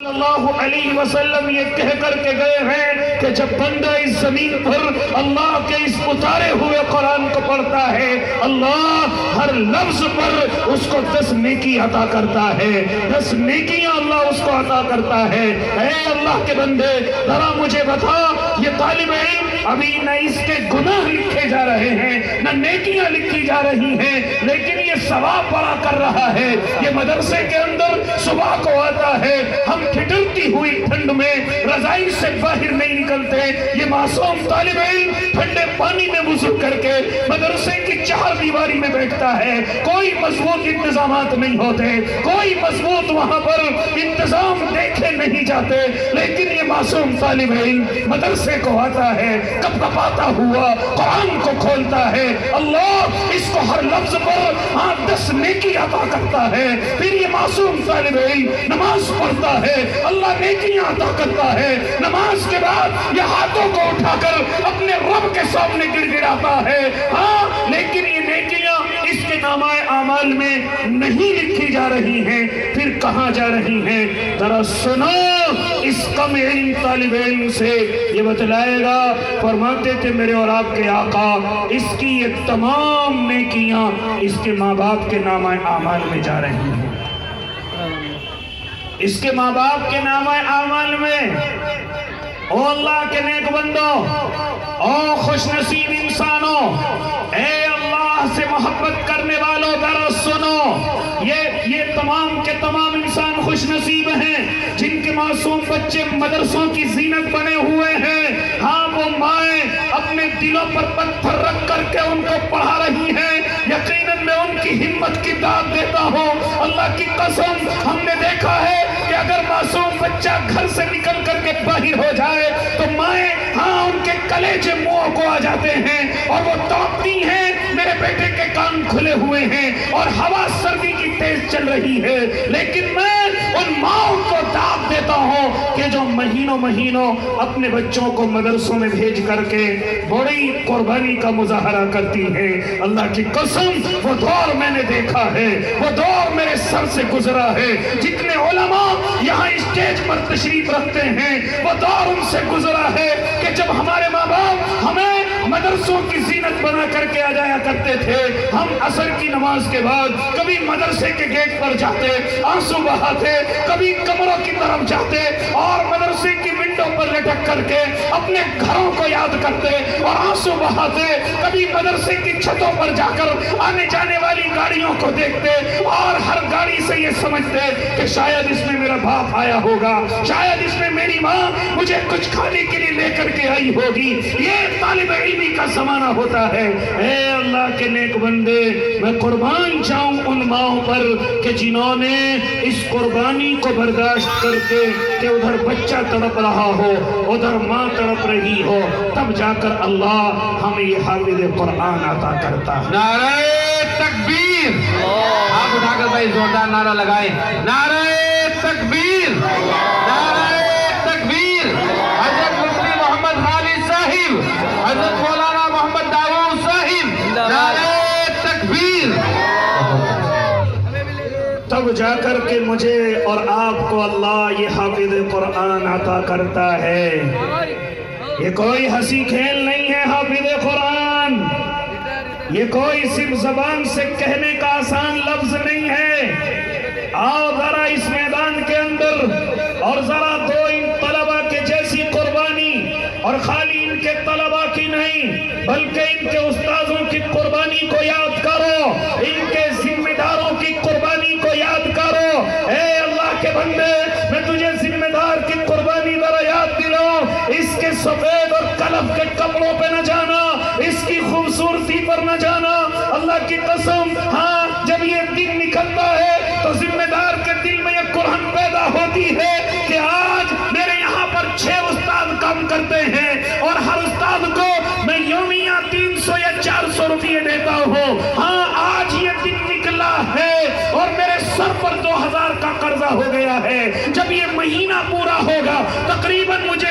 صلی اللہ علیہ وسلم یہ کہہ کر کے گئے ہیں کہ جب بندہ اس زمین پر اللہ کے اس اتارے ہوئے قرآن کو پڑھتا ہے، اللہ ہر لفظ پر اس کو 10 نیکی عطا کرتا ہے، 10 نیکیاں اللہ اس کو عطا کرتا ہے۔ اے اللہ کے بندے، ذرا مجھے بتا، یہ طالب علم ابھی نہ اس کے گناہ لکھے جا رہے ہیں نہ نیکیاں لکھی جا رہی ہیں، لیکن یہ ثواب بڑا کر رہا ہے۔ یہ مدرسے کے اندر صبح کو آتا ہے، ہم ٹھٹرتی ہوئی ٹھنڈ میں رضائی سے باہر نہیں نکلتے، یہ معصوم طالب علم ٹھنڈے پانی میں وضو کر کے مدرسے کی 4 دیواری میں بیٹھتا ہے۔ کوئی مضبوط انتظامات نہیں ہوتے، کوئی مضبوط وہاں پر انتظام دیکھے نہیں جاتے، لیکن یہ معصوم طالب علم مدرسے کو آتا ہے، کب کپاتا ہوا قرآن کو کھولتا ہے، اللہ اس کو ہر لفظ پر 10 نیکی عطا کرتا ہے۔ پھر یہ معصوم طالب علم نماز پڑھتا ہے، اللہ نیکیاں عطا کرتا ہے۔ نماز کے بعد یہ ہاتھوں کو اٹھا کر اپنے رب کے سامنے گڑ گڑاتا ہے، ہاں، لیکن یہ نیکیاں اس کے نامہ اعمال میں نہیں لکھی جا رہی ہیں، پھر کہاں جا رہی ہیں؟ ذرا سنو اس کم علم طالب علم سے، یہ بتلائے گا۔ فرماتے تھے میرے اور آپ کے آقا، اس کی یہ تمام نیکیاں اس کے ماں باپ کے نامہ اعمال میں جا رہی ہیں، اس کے ماں باپ کے نامہ اعمال میں۔ او اللہ کے نیک بندو، او خوش نصیب انسانوں، اے اللہ سے محبت کرنے والوں، ذرا سنو، یہ تمام کے تمام انسان خوش نصیب ہیں جن کے معصوم بچے مدرسوں کی زینت بنے ہوئے ہیں۔ ہاں، وہ مائیں اپنے دلوں پر پتھر رکھ کر کے ان کو پڑھا رہی ہیں، یقیناً میں ان کی ہمت کی داد دیتا ہوں۔ اللہ کی قسم، ہم نے دیکھا ہے کہ اگر معصوم بچہ گھر سے نکل کر کے باہر ہو جائے تو مائیں ان کے کلیجے منہ کو آ جاتے ہیں اور وہ تڑپتی ہیں، میرے بیٹے کے کان کھلے ہوئے ہیں اور ہوا سردی کی تیز چل رہی ہے، لیکن میں ان ماؤں کو داد دیتا ہوں کہ جو مہینوں اپنے بچوں کو مدرسوں میں بھیج کر کے بڑی قربانی کا مظاہرہ کرتی ہیں۔ اللہ کی قسم، وہ دور میں نے دیکھا ہے، وہ دور میرے سر سے گزرا ہے، جتنے علماء یہاں اسٹیج پر تشریف رکھتے ہیں وہ دور ان سے گزرا ہے کہ جب ہمارے ماں باپ ہمیں مدرسوں کی زینت بنا کر کے آ جایا کرتے تھے، ہم عصر کی نماز کے بعد کبھی مدرسے کے گیٹ پر جاتے، آنسو بہاتے، کبھی کمروں کی طرف جاتے اور مدرسے کی ونڈو پر لٹک کر کے اپنے گھروں کو یاد کرتے اور آنسو بہاتے، کبھی مدرسے کی چھتوں پر جا کر آنے جانے والی گاڑیوں کو دیکھتے اور ہر گاڑی سے یہ سمجھتے کہ شاید اس میں میرا باپ آیا ہوگا، شاید اس میں میری ماں مجھے کچھ کھانے کے لیے لے کر کے آئی ہوگی۔ یہ طالب علمی کا زمانہ ہوتا ہے۔ اے اللہ کے نیک بندے، میں قربان جاؤں ان ماؤں پر کہ جنہوں نے اس قربانی کو برداشت کر کے کہ ادھر بچہ تڑپ رہا ہو، ادھر ماں تڑپ رہی ہو، تب جا کر اللہ ہمیں یہ حافظ قرآن عطا کرتا ہے۔ نعرہ تکبیر! آپ اٹھا کر بھائی زوردار نعرہ لگائیں۔ نعرہ تکبیر! نعرہ تکبیر! حضرت مفتی محمد خالد صاحب، حضرت مولانا محمد داؤد صاحب، نعرہ تکبیر! تب جا کر کے مجھے اور آپ کو اللہ یہ حافظ قرآن عطا کرتا ہے۔ یہ کوئی ہنسی کھیل نہیں ہے حافظ قرآن، یہ کوئی صرف زبان سے کہنے کا آسان لفظ نہیں ہے۔ آؤ ذرا اس میدان کے اندر اور ذرا دو ان طلبہ کے جیسی قربانی، اور خالی ان کے طلبہ کی نہیں بلکہ ان کے استاذوں کی قربانی کو یاد کرو، ان کے ذمہ داروں کی قربانی کو یاد کرو۔ اے اللہ کے بندے، میں تجھے ذمہ دار کی قربانی ذرا یاد دلاؤں، اس کے سفید اور کلف کے کپڑوں پہ نہ جانا، اس کی خوبصورتی پر نہ جانا۔ اللہ کی قسم، ہاں، جب یہ دن نکلتا ہے تو ذمہ دار کے دل میں یہ قرآن پیدا ہوتی ہے کہ آج میرے یہاں پر 6 استاد کام کرتے ہیں اور ہر استاد کو میں یومیہ 300 یا 400 روپے دیتا ہوں۔ ہاں، آج یہ دن نکلا ہے اور میرے سر پر 2000 کا قرضہ ہو گیا ہے۔ جب یہ مہینہ پورا ہوگا تقریباً مجھے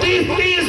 30-30,